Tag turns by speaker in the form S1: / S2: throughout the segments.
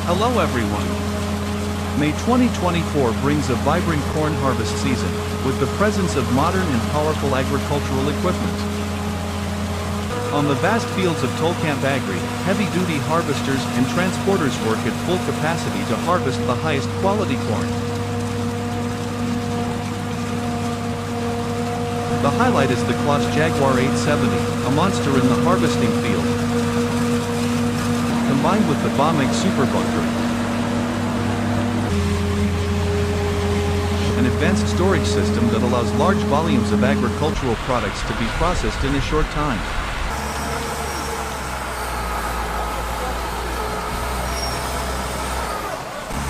S1: Hello everyone.
S2: May 2024 brings a vibrant corn harvest season, with the presence of modern and powerful agricultural equipment. On the vast fields of Tolkamp Agri, heavy-duty harvesters and transporters work at full capacity to harvest the highest quality corn. The highlight is the Claas Jaguar 870, a monster in the harvesting field. Combined with the Bomeg Super Bunker, an advanced storage system that allows large volumes of agricultural products to be processed in a short time.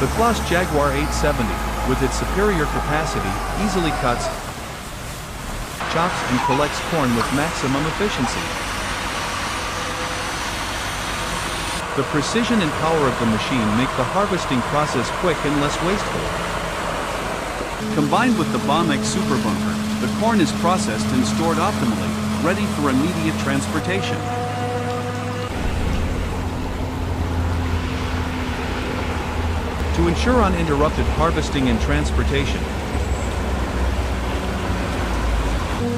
S2: The Claas Jaguar 870, with its superior capacity, easily cuts, chops, and collects corn with maximum efficiency. The precision and power of the machine make the harvesting process quick and less wasteful.
S1: Combined with the Bomeg Super Bunker, the corn is processed and stored optimally, ready for immediate transportation.
S2: To ensure uninterrupted harvesting and transportation,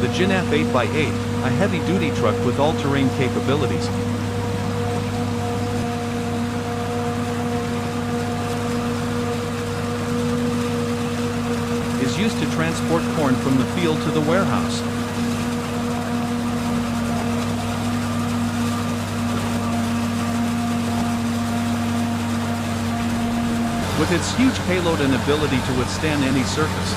S2: the Ginaf 8x8, a heavy-duty truck with all-terrain capabilities, is used to transport corn from the field to the warehouse. With its huge payload and ability to withstand any surface,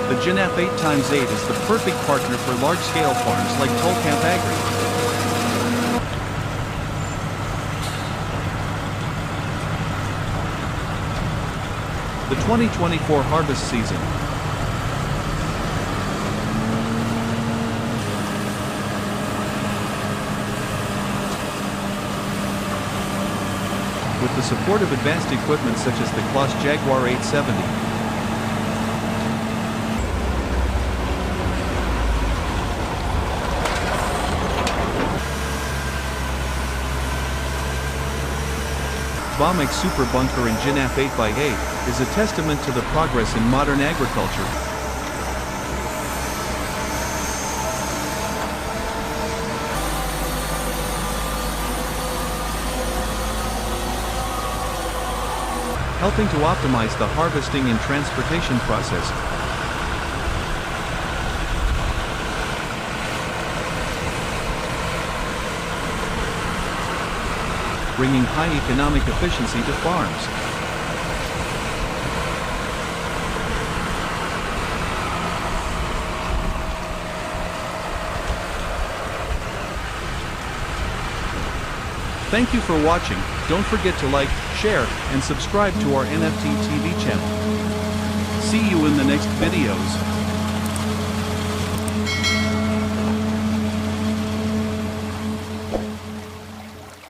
S2: the Ginaf 8x8 is the perfect partner for large-scale farms like Tolkamp Agri. The 2024 harvest season. With the support of advanced equipment such as the Claas Jaguar 870, Bomeg Super Bunker and Ginaf 8x8 is a testament to the progress in modern agriculture. Helping to optimize the harvesting and transportation process. Bringing high economic efficiency to farms. Thank you for watching. Don't forget to like, share, and subscribe to our NFT TV channel. See you in the next videos.